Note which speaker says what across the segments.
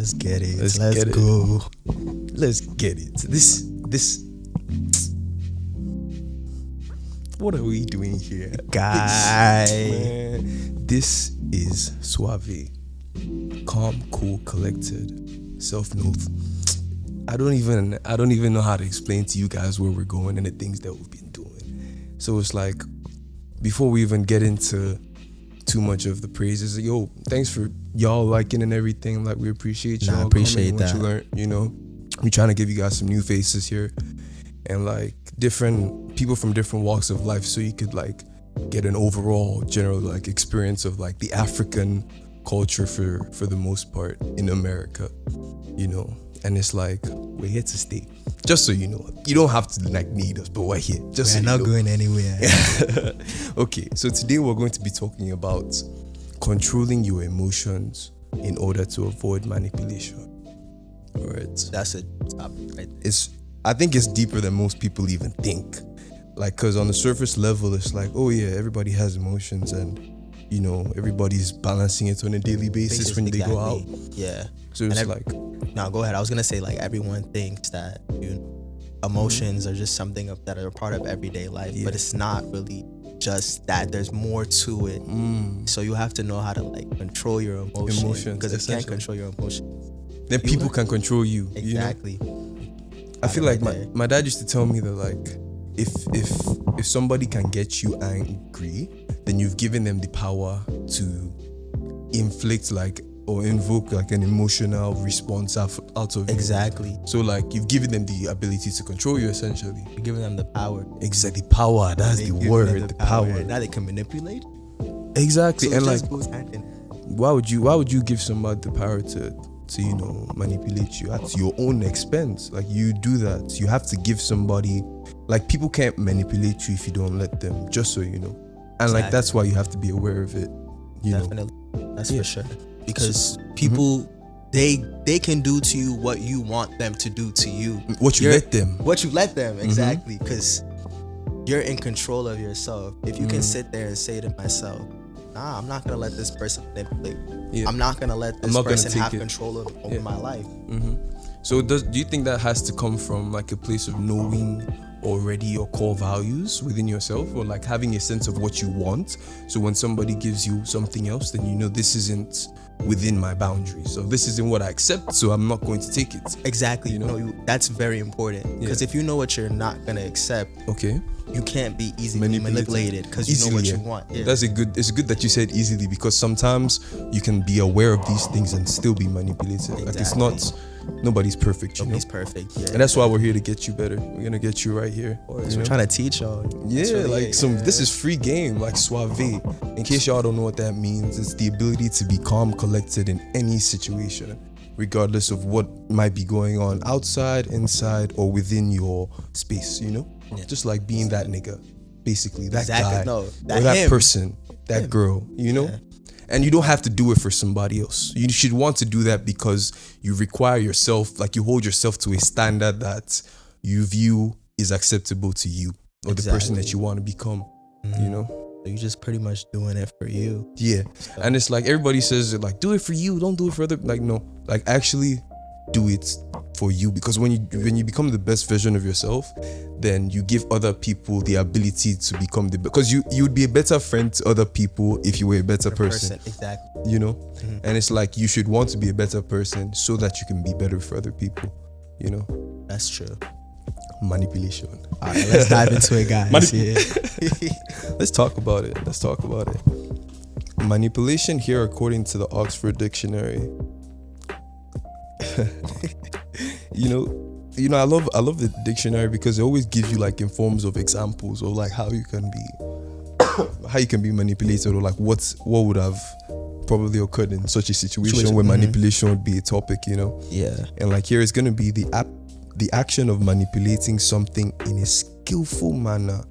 Speaker 1: Let's get it.
Speaker 2: Let's go. Let's get it. This. What are we doing here,
Speaker 1: guy?
Speaker 2: This is SUAVE. Calm, cool, collected, self-note. I don't even know how to explain to you guys where we're going and the things that we've been doing. So it's like, before we even get into too much of the praises, yo, thanks for y'all liking and everything. Like, we appreciate y'all.
Speaker 1: I appreciate that.
Speaker 2: What you learned, you know. We're trying to give you guys some new faces here, and like different people from different walks of life, so you could like get an overall general like experience of like the African culture for the most part in America, you know. And it's like, we're here to stay. Just so you know, you don't have to like need us, but we're here. Just
Speaker 1: we're
Speaker 2: so
Speaker 1: not
Speaker 2: you know.
Speaker 1: going anywhere.
Speaker 2: Okay, so today we're going to be talking about controlling your emotions in order to avoid manipulation. All right,
Speaker 1: that's a topic, right?
Speaker 2: I think it's deeper than most people even think. Like, cause on the surface level, it's like, oh yeah, everybody has emotions, and you know, everybody's balancing it on a daily basis when they go out.
Speaker 1: Yeah.
Speaker 2: So it's like,
Speaker 1: no, go ahead. I was gonna say, like, everyone thinks that emotions are just something that are a part of everyday life, but it's not really just that. There's more to it. So you have to know how to like control your emotions, because if you can't control your emotions,
Speaker 2: then people can control you.
Speaker 1: Exactly.
Speaker 2: You know? I feel like my dad used to tell me that like, if somebody can get you angry, then you've given them the power to inflict like or invoke like an emotional response out of you.
Speaker 1: Exactly.
Speaker 2: So like, you've given them the ability to control you, essentially.
Speaker 1: You're giving them the power.
Speaker 2: Exactly, power. That's the word. The power.
Speaker 1: Now they can manipulate.
Speaker 2: Exactly,
Speaker 1: So
Speaker 2: and like,
Speaker 1: goes hand in hand.
Speaker 2: why would you give somebody the power to you know, manipulate you at your own expense? Like, you do that. You have to give somebody, like, people can't manipulate you if you don't let them, just so you know. And like, that's why you have to be aware of it.
Speaker 1: Definitely. That's for sure. Because people, they can do to you what you want them to do to you.
Speaker 2: What you let them,
Speaker 1: exactly. Because you're in control of yourself. If you can sit there and say to myself, nah, I'm not gonna let this person manipulate. I'm not gonna let this person have control over my life.
Speaker 2: So do you think that has to come from like a place of knowing already your core values within yourself, or like having a sense of what you want? So when somebody gives you something else, then you know, this isn't within my boundaries, so this isn't what I accept, so I'm not going to take it.
Speaker 1: Exactly. You know, that's very important, because if you know what you're not gonna accept, you can't be easily manipulated, because you know what you want.
Speaker 2: It's good that you said easily, because sometimes you can be aware of these things and still be manipulated. Like, it's not, nobody's perfect.
Speaker 1: Nobody's perfect.
Speaker 2: And that's why we're here to get you better. We're gonna get you right here.
Speaker 1: We're trying to teach y'all.
Speaker 2: This is free game, like SUAVE. In case y'all don't know what that means, it's the ability to be calm, collected in any situation, regardless of what might be going on outside, inside, or within your space, you know? Just like being that nigga, basically, that guy, or that person, that girl, you know? And you don't have to do it for somebody else. You should want to do that because you require yourself, like, you hold yourself to a standard that you view is acceptable to you, or the person that you want to become, you know?
Speaker 1: So you're just pretty much doing it for you.
Speaker 2: Yeah. So. And it's like, everybody says it like, do it for you, don't do it for other. Like, no, like, actually do it for you, because when you become the best version of yourself, then you give other people the ability to become because you would be a better friend to other people if you were a better person.
Speaker 1: Exactly.
Speaker 2: You know? And it's like, you should want to be a better person so that you can be better for other people, you know?
Speaker 1: That's true.
Speaker 2: Manipulation.
Speaker 1: All right, let's dive into it, guys.
Speaker 2: Let's talk about it. Manipulation here, according to the Oxford Dictionary. you know, I love the dictionary, because it always gives you like in forms of examples, or like how you can be manipulated, or like what would have probably occurred in such a situation where manipulation would be a topic, you know?
Speaker 1: Yeah.
Speaker 2: And like, here is going to be the action of manipulating something in a skillful manner.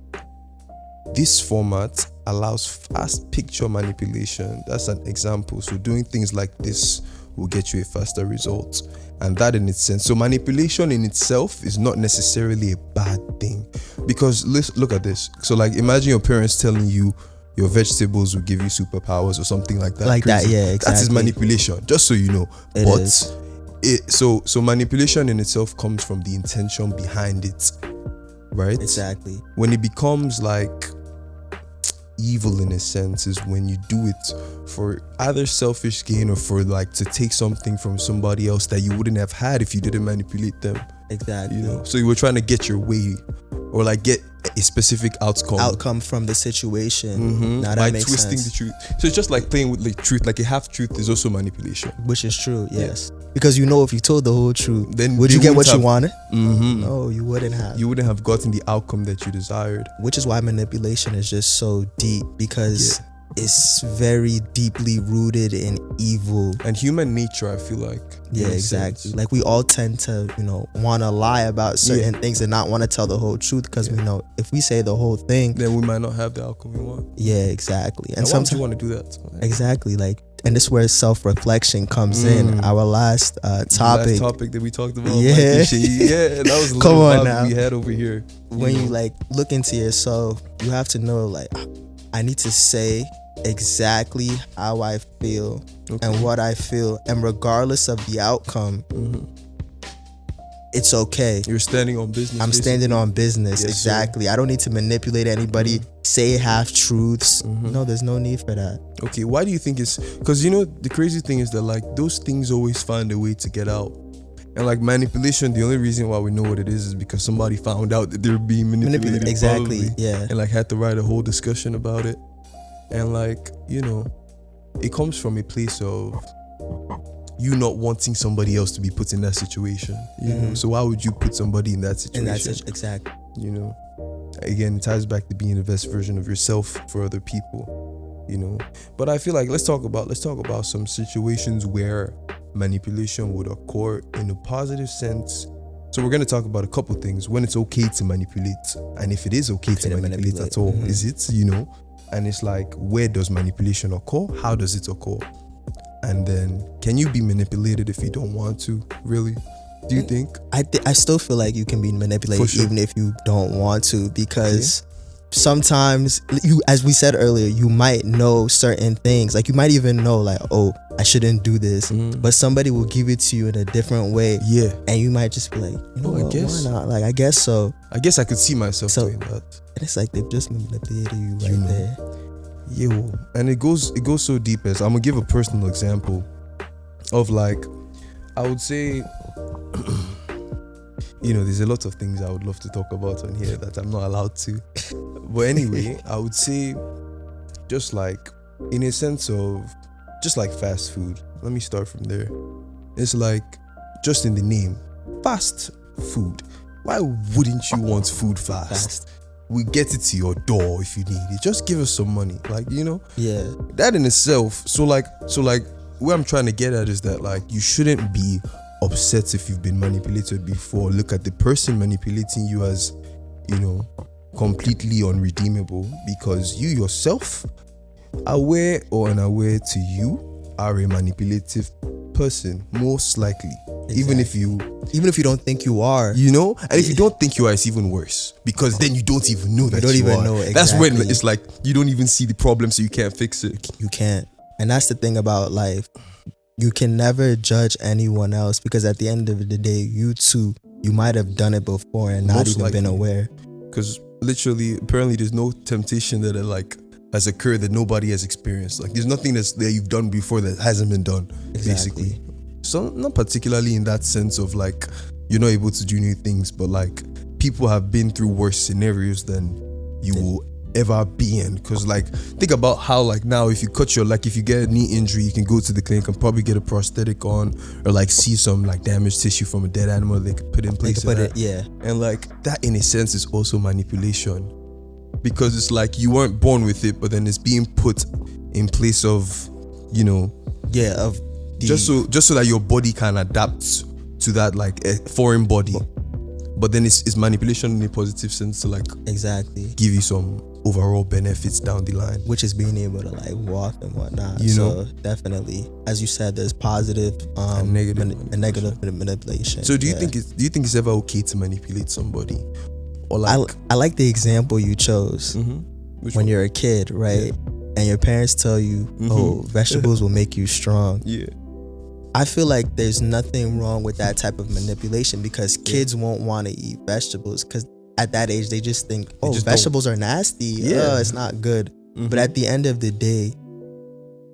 Speaker 2: This format allows fast picture manipulation. That's an example. So doing things like this will get you a faster result. And that in its sense, so manipulation in itself is not necessarily a bad thing, because let's look at this. So like, imagine your parents telling you your vegetables will give you superpowers or something like that.
Speaker 1: Like crazy. That, yeah, exactly.
Speaker 2: That is manipulation, just so you know. So manipulation in itself comes from the intention behind it, right?
Speaker 1: Exactly.
Speaker 2: When it becomes like evil in a sense is when you do it for either selfish gain or for like to take something from somebody else that you wouldn't have had if you didn't manipulate them.
Speaker 1: Exactly.
Speaker 2: You know, so you were trying to get your way or like get a specific outcome
Speaker 1: from the situation.
Speaker 2: Mm-hmm.
Speaker 1: Now that
Speaker 2: by
Speaker 1: makes
Speaker 2: twisting
Speaker 1: sense.
Speaker 2: the truth. So it's just like playing with like truth. Like a half truth is also manipulation.
Speaker 1: Which is true, yes. Because you know, if you told the whole truth,
Speaker 2: Then
Speaker 1: would you get what you wanted?
Speaker 2: Mm-hmm.
Speaker 1: No, you wouldn't have.
Speaker 2: You wouldn't have gotten the outcome that you desired.
Speaker 1: Which is why manipulation is just so deep, because it's very deeply rooted in evil.
Speaker 2: And human nature, I feel like.
Speaker 1: Yeah, exactly. Like we all tend to, want to lie about certain things and not want to tell the whole truth, because we know if we say the whole thing,
Speaker 2: then we might not have the outcome we want.
Speaker 1: Yeah, exactly.
Speaker 2: And sometimes you want to do that.
Speaker 1: Exactly. Like, and this is where self-reflection comes in. Our last topic.
Speaker 2: Last topic that we talked about.
Speaker 1: Yeah.
Speaker 2: That was a
Speaker 1: Come
Speaker 2: little
Speaker 1: on
Speaker 2: vibe
Speaker 1: now.
Speaker 2: we had over here.
Speaker 1: When you like look into yourself, you have to know, like, I need to say exactly how I feel and what I feel, and regardless of the outcome, it's okay.
Speaker 2: You're standing on business.
Speaker 1: I'm standing on business.
Speaker 2: Yes,
Speaker 1: exactly. I don't need to manipulate anybody, say half truths. No, there's no need for that.
Speaker 2: Okay, why do you think it's... Because the crazy thing is that like those things always find a way to get out. And like manipulation, the only reason why we know what it is because somebody found out that they're being manipulated.
Speaker 1: Exactly,
Speaker 2: probably,
Speaker 1: yeah.
Speaker 2: And like had to write a whole discussion about it. And like, it comes from a place of you not wanting somebody else to be put in that situation. You know, so why would you put somebody in that situation?
Speaker 1: Exactly.
Speaker 2: Again, it ties back to being the best version of yourself for other people. But I feel like let's talk about some situations where manipulation would occur in a positive sense. So we're going to talk about a couple things. When it's okay to manipulate, and if it is okay to manipulate at all, is it? And it's like, where does manipulation occur? How does it occur? And then, can you be manipulated if you don't want to? Really? Do you think?
Speaker 1: I still feel like you can be manipulated even if you don't want to, because sometimes as we said earlier, you might know certain things. Like you might even know like, oh, I shouldn't do this, but somebody will give it to you in a different way. Yeah. And you might just be like, I guess. Why not? Like, I guess so.
Speaker 2: I guess I could see myself doing that.
Speaker 1: And it's like they've just manipulated you right there.
Speaker 2: Yo, and it goes so deep as I'm gonna give a personal example of like, I would say, there's a lot of things I would love to talk about on here that I'm not allowed to. But anyway, I would say just like in a sense of just like fast food. Let me start from there. It's like just in the name, fast food. Why wouldn't you want food fast? We get it to your door if you need it. Just give us some money. Like,
Speaker 1: Yeah.
Speaker 2: That in itself. So like where I'm trying to get at is that like you shouldn't be upset if you've been manipulated before. Look at the person manipulating you as, completely unredeemable, because you yourself, aware or unaware to you, are a manipulative person, most likely. Exactly. Even if you don't think you are, and if you don't think you are, it's even worse, because then you don't even know that you are. Know exactly. That's when it's like you don't even see the problem, so you can't fix it.
Speaker 1: You can't. And that's the thing about life. You can never judge anyone else, because at the end of the day, you too, you might have done it before and not even been aware. Because
Speaker 2: literally, apparently, there's no temptation that has occurred that nobody has experienced. Like, there's nothing that you've done before that hasn't been done. Exactly. Basically. So not particularly in that sense of like you're not able to do new things, but like people have been through worse scenarios than you will ever be in. Because like think about how like now if you if you get a knee injury, you can go to the clinic and probably get a prosthetic on, or like see some like damaged tissue from a dead animal they could put in place. And like that in a sense is also manipulation, because it's like you weren't born with it, but then it's being put in place of just so that your body can adapt to that like a foreign body. But then it's manipulation in a positive sense to like give you some overall benefits down the line,
Speaker 1: which is being able to like walk and whatnot. So definitely, as you said, there's positive and negative manipulation.
Speaker 2: So do you think it's ever okay to manipulate somebody? Or like
Speaker 1: I like the example you chose when you're a kid, right? And your parents tell you, oh, vegetables will make you strong.
Speaker 2: Yeah.
Speaker 1: I feel like there's nothing wrong with that type of manipulation, because kids won't want to eat vegetables, because at that age they just think, oh, vegetables are nasty. Yeah, it's not good. But at the end of the day,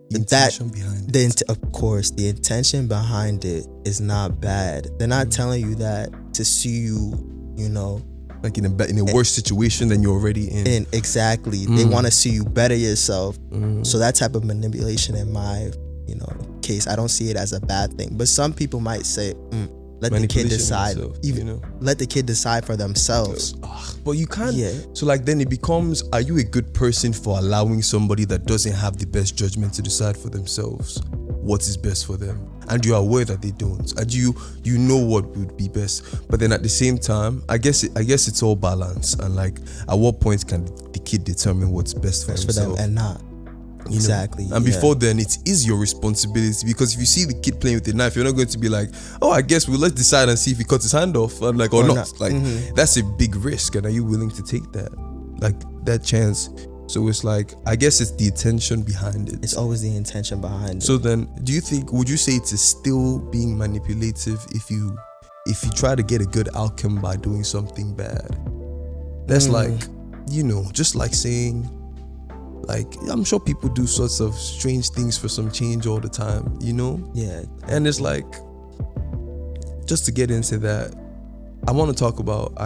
Speaker 2: the intention behind it.
Speaker 1: Of course, the intention behind it is not bad. They're not telling you that to see you, you know,
Speaker 2: like in a worse situation than you're already in.
Speaker 1: Exactly. They want to see you better yourself. So that type of manipulation, in my, you know, case, I don't see it as a bad thing. But some people might say, let the kid decide. Let the kid decide for themselves.
Speaker 2: But you can't. Yeah. So like then it becomes, are you a good person for allowing somebody that doesn't have the best judgment to decide for themselves what is best for them? And you're aware that they don't. And you know what would be best. But then at the same time, I guess it's all balance. And like, at what point can the kid determine what's best for himself?
Speaker 1: For them and not. Exactly.
Speaker 2: And before then, it is your responsibility, because if you see the kid playing with a knife, you're not going to be like, oh, I guess let's decide and see if he cuts his hand off, and like, or not. Like, that's a big risk, and are you willing to take that, like, that chance? So it's like, I guess it's the intention behind it.
Speaker 1: It's always the intention behind it.
Speaker 2: So then, would you say it's still being manipulative if you try to get a good outcome by doing something bad? That's like, you know, just like saying, like, I'm sure people do sorts of strange things for some change all the time, you know?
Speaker 1: Yeah.
Speaker 2: And it's like, just to get into that, I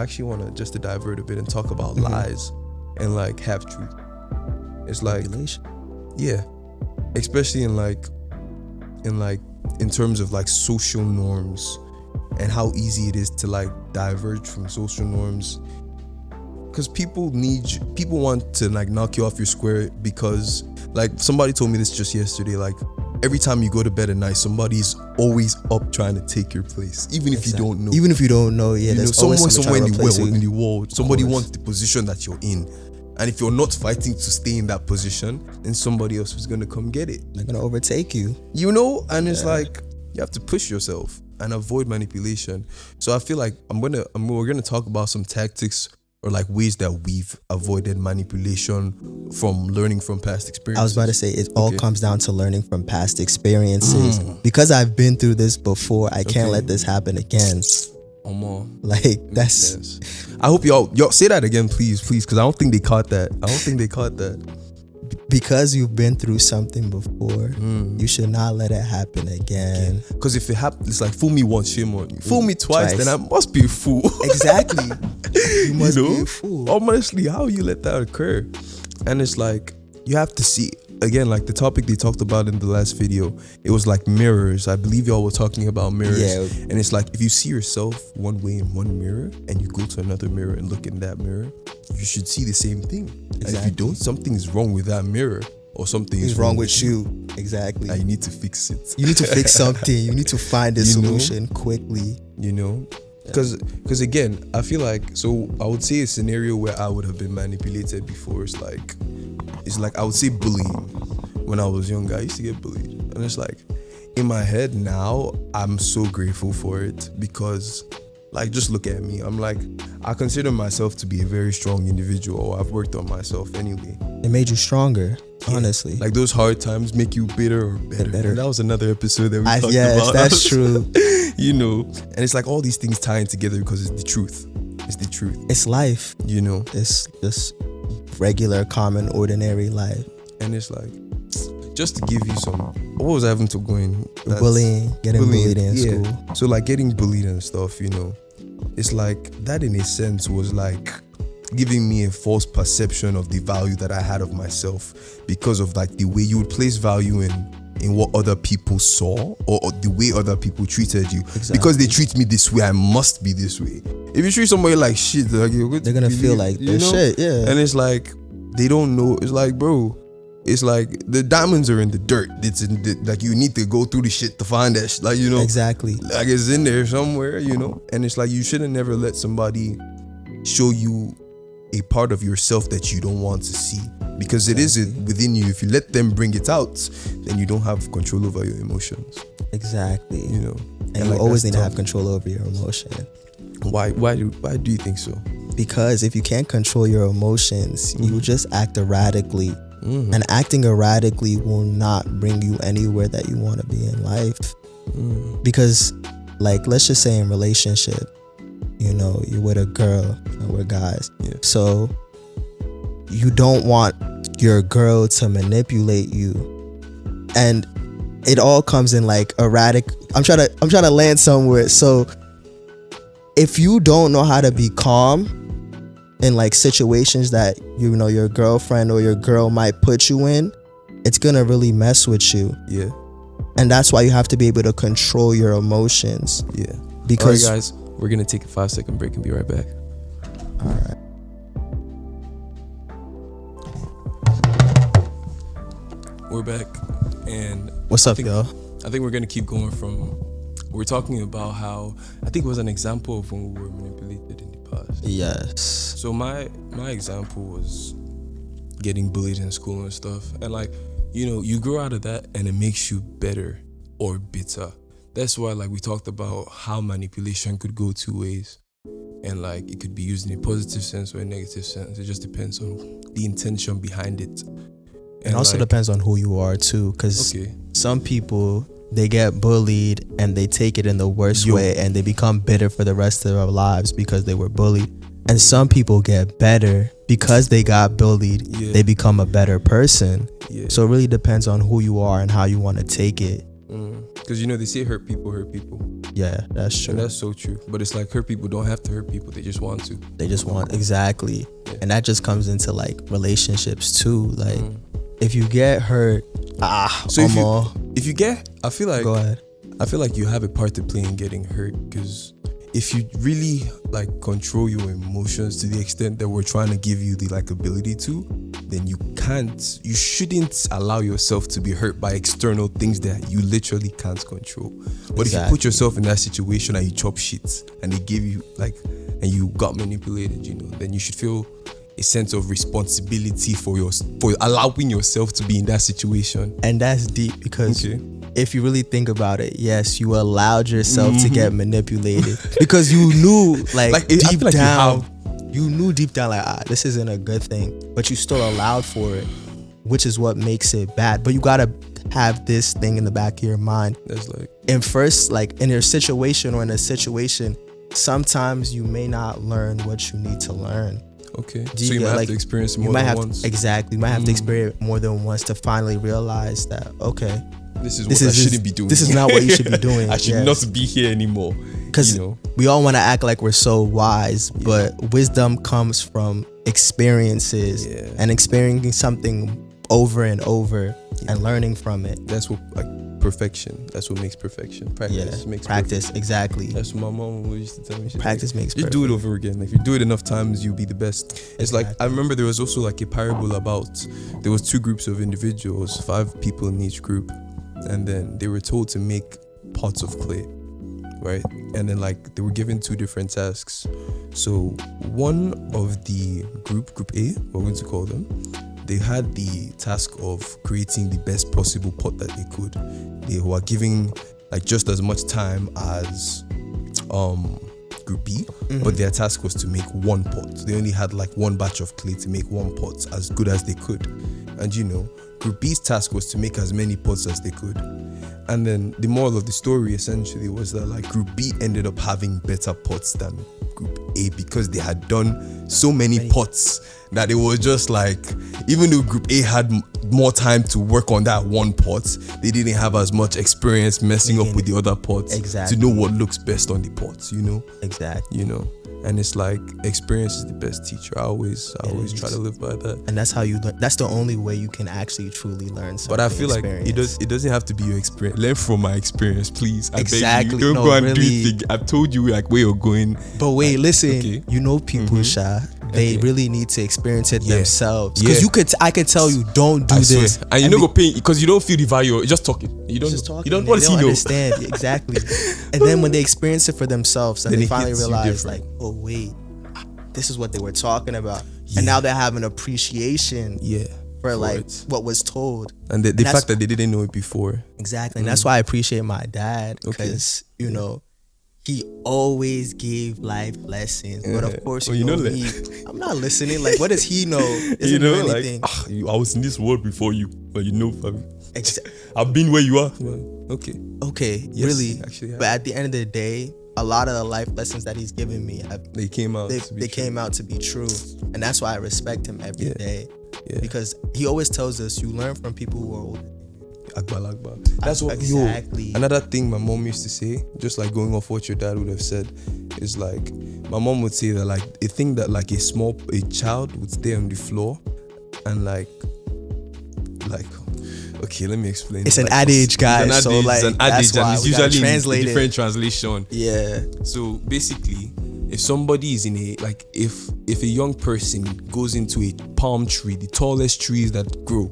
Speaker 2: actually want to just to divert a bit and talk about lies and like half-truth. It's like, yeah, especially in terms of like social norms and how easy it is to like diverge from social norms. Because people want to like knock you off your square, because like somebody told me this just yesterday, like every time you go to bed at night, somebody's always up trying to take your place, even if you don't know.
Speaker 1: Even if you don't know, yeah, there's always
Speaker 2: somewhere in the
Speaker 1: you.
Speaker 2: world, somebody wants the position that you're in. And if you're not fighting to stay in that position, then somebody else is going to come get it.
Speaker 1: They're going to overtake you.
Speaker 2: You know? And it's like, you have to push yourself and avoid manipulation. So I feel like we're going to talk about some tactics or like ways that we've avoided manipulation from learning from past experiences.
Speaker 1: I was about to say, it all comes down to learning from past experiences. Because I've been through this before, I can't let this happen again. Like, that's...
Speaker 2: I hope y'all say that again, please, because I don't think they caught that.
Speaker 1: Because you've been through something before, you should not let it happen again.
Speaker 2: Because if it happens, it's like, fool me once, shame on you. Fool me twice, then I must be a fool.
Speaker 1: Exactly. You must be a fool.
Speaker 2: Honestly, how you let that occur? And it's like, you have to see, again, like the topic they talked about in the last video, it was like mirrors. I believe y'all were talking about mirrors. Yeah. And it's like, if you see yourself one way in one mirror and you go to another mirror and look in that mirror, you should see the same thing. Exactly. And if you don't, something's wrong with that mirror, or something is
Speaker 1: wrong with you. Exactly.
Speaker 2: And you need to fix it.
Speaker 1: You need to fix something. You need to find a solution quickly.
Speaker 2: You know? Because again, I feel like, so I would say a scenario where I would have been manipulated before is like I would say bullying. When I was younger, I used to get bullied, and it's like, in my head now, I'm so grateful for it, because like, just look at me. I'm like, I consider myself to be a very strong individual. I've worked on myself anyway.
Speaker 1: It made you stronger, honestly.
Speaker 2: Like, those hard times make you bitter or better. And that was another episode that we talked about.
Speaker 1: Yes, that's true.
Speaker 2: You know, and it's like all these things tying together because it's the truth. It's the truth.
Speaker 1: It's life.
Speaker 2: You know,
Speaker 1: it's just regular, common, ordinary life.
Speaker 2: And it's like, just to give you some, what was I having to go in?
Speaker 1: Bullying, getting bullied in school.
Speaker 2: So like getting bullied and stuff, you know, it's like that in a sense was like giving me a false perception of the value that I had of myself, because of like the way you would place value in what other people saw, or the way other people treated you. Exactly. Because they treat me this way, I must be this way. If you treat somebody like shit, like,
Speaker 1: they're gonna feel like they're shit, yeah.
Speaker 2: And it's like, they don't know. It's like, bro, it's like the diamonds are in the dirt. It's in the, like, you need to go through the shit to find that shit. Like, you know,
Speaker 1: exactly.
Speaker 2: Like, it's in there somewhere, you know. And it's like, you shouldn't never let somebody show you a part of yourself that you don't want to see, because it is within you. If you let them bring it out, then you don't have control over your emotions.
Speaker 1: Exactly.
Speaker 2: You know,
Speaker 1: and you like, always need to have control over your emotion.
Speaker 2: Why do you think so?
Speaker 1: Because if you can't control your emotions, you just act erratically. And acting erratically will not bring you anywhere that you want to be in life. Because, like, let's just say in relationship, you know, you're with a girl and we're guys.
Speaker 2: Yeah.
Speaker 1: So you don't want your girl to manipulate you. And it all comes in like erratic. I'm trying to land somewhere. So if you don't know how to be calm in like situations that, you know, your girlfriend or your girl might put you in, it's gonna really mess with you.
Speaker 2: Yeah.
Speaker 1: And that's why you have to be able to control your emotions.
Speaker 2: Yeah.
Speaker 1: Because,
Speaker 2: all right, guys, we're gonna take a 5-second break and be right back.
Speaker 1: all right.
Speaker 2: We're back, and
Speaker 1: What's up, y'all?
Speaker 2: I think we're gonna keep going from. We're talking about how I think it was an example of when we were manipulated in the past.
Speaker 1: Yes.
Speaker 2: So my example was getting bullied in school and stuff, and like, you know, you grow out of that and it makes you better or bitter. That's why, like, we talked about how manipulation could go two ways, and like it could be used in a positive sense or a negative sense. It just depends on the intention behind it.
Speaker 1: And also
Speaker 2: like,
Speaker 1: depends on who you are too, because some people, they get bullied and they take it in the worst way and they become bitter for the rest of their lives because they were bullied. And some people get better because they got bullied. They become a better person. So it really depends on who you are and how you want to take it.
Speaker 2: Because, you know, they say hurt people hurt people.
Speaker 1: Yeah, that's true.
Speaker 2: And that's so true. But it's like hurt people don't have to hurt people. They just want to.
Speaker 1: They just want, exactly. And that just comes into like relationships too. Like if you get hurt,
Speaker 2: so if you get, I feel like,
Speaker 1: go ahead.
Speaker 2: I feel like you have a part to play in getting hurt, because if you really like control your emotions to the extent that we're trying to give you the like ability to, then you shouldn't allow yourself to be hurt by external things that you literally can't control. But if you put yourself in that situation and you chop shit and they give you like, and you got manipulated, you know, then you should feel a sense of responsibility for allowing yourself to be in that situation.
Speaker 1: And that's deep, because if you really think about it, yes, you allowed yourself to get manipulated because you knew like deep down, you knew deep down like, this isn't a good thing, but you still allowed for it, which is what makes it bad. But you gotta have this thing in the back of your mind.
Speaker 2: That's like,
Speaker 1: and first, like in your situation or in a situation, sometimes you may not learn what you need to learn.
Speaker 2: Okay. So you might have to experience it more than once.
Speaker 1: Exactly. You might have to experience it more than once to finally realize that, okay,
Speaker 2: this is what I shouldn't be doing.
Speaker 1: This is not what you should be doing.
Speaker 2: I should not be here anymore.
Speaker 1: Because we all want to act like we're so wise, but wisdom comes from experiences and experiencing something over and over and learning from it.
Speaker 2: That's what, like, perfection. That's what makes perfection. Practice makes
Speaker 1: practice.
Speaker 2: Perfect.
Speaker 1: Exactly.
Speaker 2: That's what my mom always used to tell me.
Speaker 1: Practice makes perfect.
Speaker 2: Just do it over again. If you do it enough times, you'll be the best. It's like, I remember there was also like a parable about, there was 2 groups of individuals, 5 people in each group, and then they were told to make pots of clay, right? And then like they were given 2 different tasks. So one of the group A, we're going to call them, they had the task of creating the best possible pot that they could. They were giving like just as much time as group B, but their task was to make 1 pot. They only had like 1 batch of clay to make 1 pot as good as they could. And you know, group B's task was to make as many pots as they could. And then the moral of the story essentially was that like group B ended up having better pots than group A, because they had done so many pots that it was just like, even though group A had more time to work on that 1 pot, they didn't have as much experience messing up with the other pots to know what looks best on the pots, you know?
Speaker 1: Exactly.
Speaker 2: You know? And it's like, experience is the best teacher. I always try to live by that.
Speaker 1: And that's how you learn. That's the only way you can actually truly learn something.
Speaker 2: But I feel like it doesn't have to be your experience. Learn from my experience, please. I
Speaker 1: exactly.
Speaker 2: beg you. Don't go and do it. I've told you like where you're going.
Speaker 1: But wait, listen. You know, people, Sha, they really need to experience it themselves. Because I could tell you, don't do this,
Speaker 2: and you don't go pay because you don't feel the value. You're just talking. You don't want to see.
Speaker 1: Understand exactly. And then when they experience it for themselves, and they finally realize, like, oh wait, this is what they were talking about, and now they're having appreciation for like what was told,
Speaker 2: and the fact that they didn't know it before.
Speaker 1: Exactly, and that's why I appreciate my dad, because you know, he always gave life lessons. But of course,
Speaker 2: you know
Speaker 1: me, I'm not listening. Like, what does he know? Doesn't know anything.
Speaker 2: Like, I was in this world before you, but I've been where you are.
Speaker 1: Okay, yes, really. Actually, yeah. But at the end of the day, a lot of the life lessons that he's given me, they came out to be true, and that's why I respect him every day. Yeah. Because he always tells us, you learn from people who are older.
Speaker 2: Akbar. That's what
Speaker 1: exactly.
Speaker 2: Another thing my mom used to say, just like going off what your dad would have said, is like my mom would say that like a thing that like a child would stay on the floor and like okay, let me explain.
Speaker 1: It's an adage, guys. So like
Speaker 2: it's an adage, and it's usually in a different translation.
Speaker 1: Yeah.
Speaker 2: So basically, if somebody is in if a young person goes into a palm tree, the tallest trees that grow,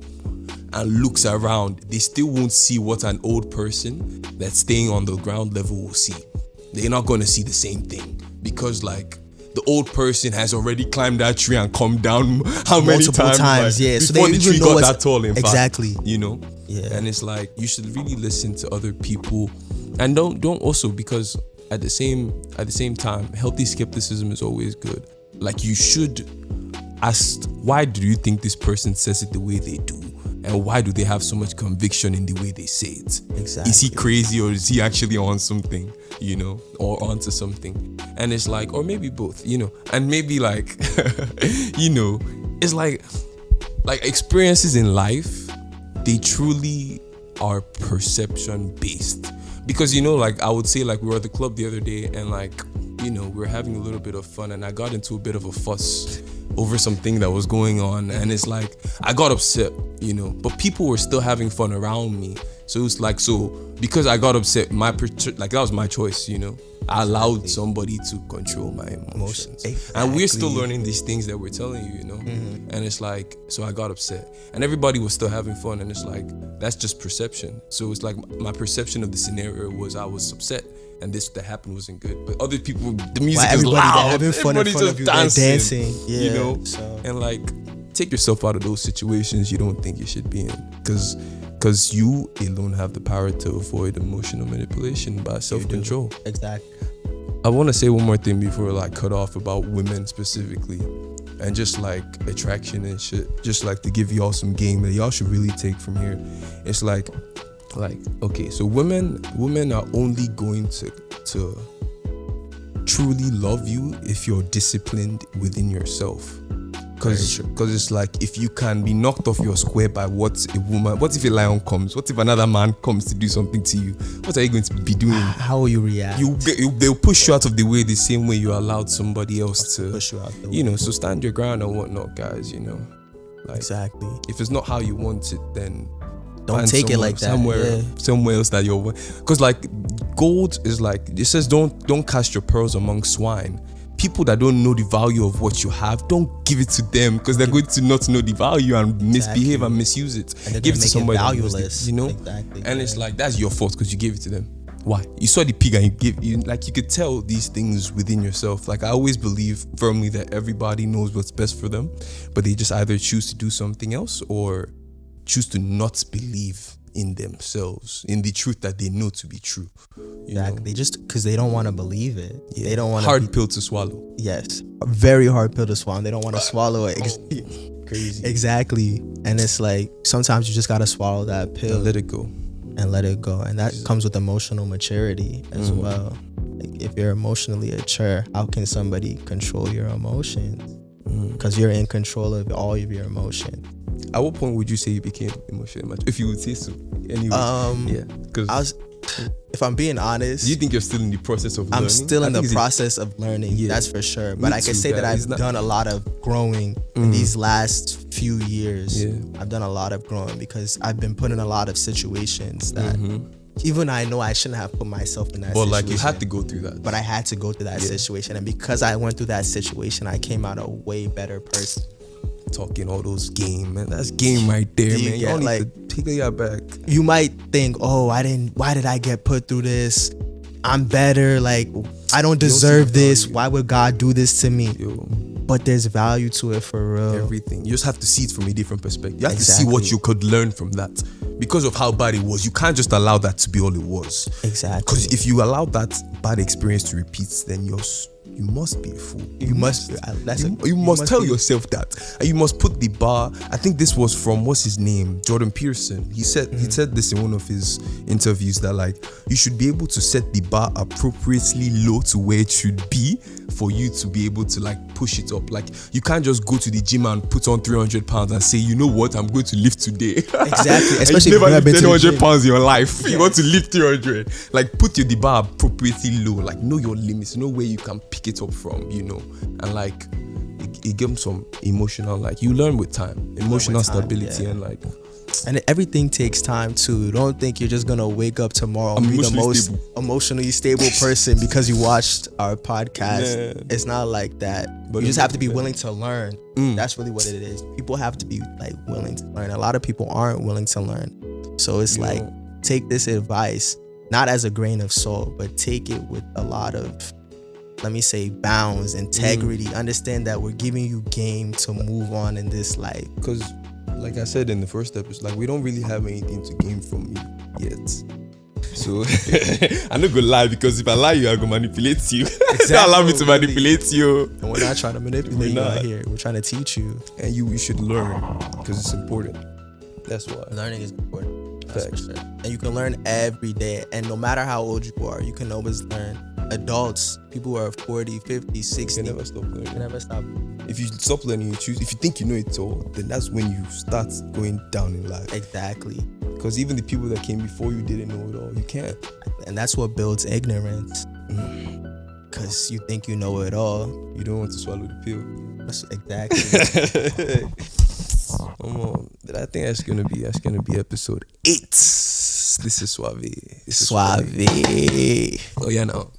Speaker 2: and looks around, they still won't see what an old person that's staying on the ground level will see. They're not going to see the same thing because like the old person has already climbed that tree and come down multiple times,
Speaker 1: yeah.
Speaker 2: So before the tree got that tall, in
Speaker 1: exactly.
Speaker 2: fact, you know. Yeah. And it's like you should really listen to other people, and don't also, because at the same time, healthy skepticism is always good. Like you should ask, why do you think this person says it the way they do? And why do they have so much conviction in the way they say it?
Speaker 1: Exactly.
Speaker 2: Is he crazy or is he actually on something, you know, or onto something? And it's like, or maybe both, you know, and maybe like, you know, it's like experiences in life, they truly are perception based. Because, you know, like I would say like we were at the club the other day and like, you know, we were having a little bit of fun and I got into a bit of a fuss over something that was going on, and it's like I got upset, you know, but people were still having fun around me. So it was like, so because I got upset, that was my choice, you know. I allowed somebody to control my emotions. Exactly. And we're still learning these things that we're telling you, you know. Mm-hmm. And it's like, so I got upset and everybody was still having fun, and it's like, that's just perception. So it's like my perception of the scenario was I was upset and this that happened wasn't good, but other people, the music is loud, everybody's just dancing, yeah, you know. So. And like, take yourself out of those situations you don't think you should be in, because you alone have the power to avoid emotional manipulation by self-control.
Speaker 1: Exactly.
Speaker 2: I want to say one more thing before like cut off about women specifically, and just like attraction and shit, just like to give y'all some game that y'all should really take from here. It's like okay, so women are only going to truly love you if you're disciplined within yourself. Because it's like, if you can be knocked off your square by what if a lion comes, what if another man comes to do something to you, what are you going to be doing?
Speaker 1: How will you react?
Speaker 2: They'll push you out of the way the same way you allowed somebody else to
Speaker 1: push you out the way.
Speaker 2: You know, so stand your ground and whatnot, guys, you know. Like, exactly. If it's not how you want it, then
Speaker 1: don't take it like that.
Speaker 2: Somewhere else that you're, because like gold is like, it says don't cast your pearls among swine. People that don't know the value of what you have, don't give it to them, because they're going to not know the value and misbehave and misuse it.
Speaker 1: And
Speaker 2: give it to somebody
Speaker 1: valueless,
Speaker 2: you know.
Speaker 1: Exactly.
Speaker 2: And it's like, that's your fault because you gave it to them. Why? You saw the pig and you could tell these things within yourself. Like, I always believe firmly that everybody knows what's best for them, but they just either choose to do something else or choose to not believe in themselves, in the truth that they know to be true.
Speaker 1: Exactly. They just, because they don't want to believe it.
Speaker 2: Yeah.
Speaker 1: They don't want
Speaker 2: hard pill to swallow.
Speaker 1: Yes, a very hard pill to swallow. They don't want to swallow it.
Speaker 2: Crazy.
Speaker 1: Exactly. And it's like, sometimes you just gotta swallow that pill
Speaker 2: and let it go.
Speaker 1: And that comes with emotional maturity as well. Like, if you're emotionally mature, how can somebody control your emotions? Because you're in control of all of your emotions.
Speaker 2: At what point would you say you became emotionally mature? If you would say so. Anyway.
Speaker 1: Yeah. Because if I'm being honest,
Speaker 2: do you think you're still in the process of learning?
Speaker 1: I'm still in the process of learning. Yeah. That's for sure. But I can say that I've done a lot of growing in these last few years. Yeah. I've done a lot of growing because I've been put in a lot of situations that even I know I shouldn't have put myself in that situation.
Speaker 2: But like, you had to go through that.
Speaker 1: But I had to go through that situation. And because I went through that situation, I came out a way better person.
Speaker 2: Talking all those game, man. That's game right there, man. You don't need to take your back.
Speaker 1: You might think, oh, why did I get put through this? I'm better. Like, I don't deserve this. Why would God do this to me? but there's value to it for real.
Speaker 2: Everything. You just have to see it from a different perspective. You have to see
Speaker 1: Exactly.
Speaker 2: what you could learn from that. Because of how bad it was, you can't just allow that to be all it was.
Speaker 1: Exactly.
Speaker 2: Because if you allow that bad experience to repeat, then you must be a fool. You must tell yourself that. And you must put the bar. I think this was from, what's his name? Jordan Peterson. He said this in one of his interviews, that like, you should be able to set the bar appropriately low to where it should be for you to be able to like push it up. Like, you can't just go to the gym and put on 300 pounds and say, you know what, I'm going to lift today.
Speaker 1: Exactly.
Speaker 2: Especially if you've never lifted 300 pounds in your life. Yeah. You want to lift 300. Like, put the bar appropriately low. Like, know your limits. Know where you can pick it up from, you know. And like, it gives them some emotional, like, you learn with time. Emotional stability, and like,
Speaker 1: and everything takes time too. Don't think you're just gonna wake up tomorrow and be the most emotionally stable person because you watched our podcast. Yeah. It's not like that. But you just have to be willing to learn. That's really what it is. People have to be like willing to learn. A lot of people aren't willing to learn. So it's like, take this advice not as a grain of salt, but take it with a lot of, let me say, bounds, integrity. Understand that we're giving you game to move on in this life.
Speaker 2: Because like I said in the first episode, like, we don't really have anything to gain from you yet. So I'm not gonna lie, because if I lie, you are gonna manipulate you. Exactly. Allow me to manipulate you.
Speaker 1: And we're not trying to manipulate you out here. We're trying to teach you.
Speaker 2: And you should learn, because it's important. That's why.
Speaker 1: Learning is important. That's for sure. And you can learn every day. And no matter how old you are, you can always learn. Adults, people who are 40, 50, 60.
Speaker 2: You can never stop learning.
Speaker 1: You can never stop.
Speaker 2: If you stop learning, if you think you know it all, then that's when you start going down in life.
Speaker 1: Exactly.
Speaker 2: Because even the people that came before you didn't know it all. You can't.
Speaker 1: And that's what builds ignorance. Because you think you know it all.
Speaker 2: You don't want to swallow the pill.
Speaker 1: Exactly.
Speaker 2: I think that's gonna be episode 8. This is SUAVE.
Speaker 1: SUAVE.
Speaker 2: Oh yeah, now.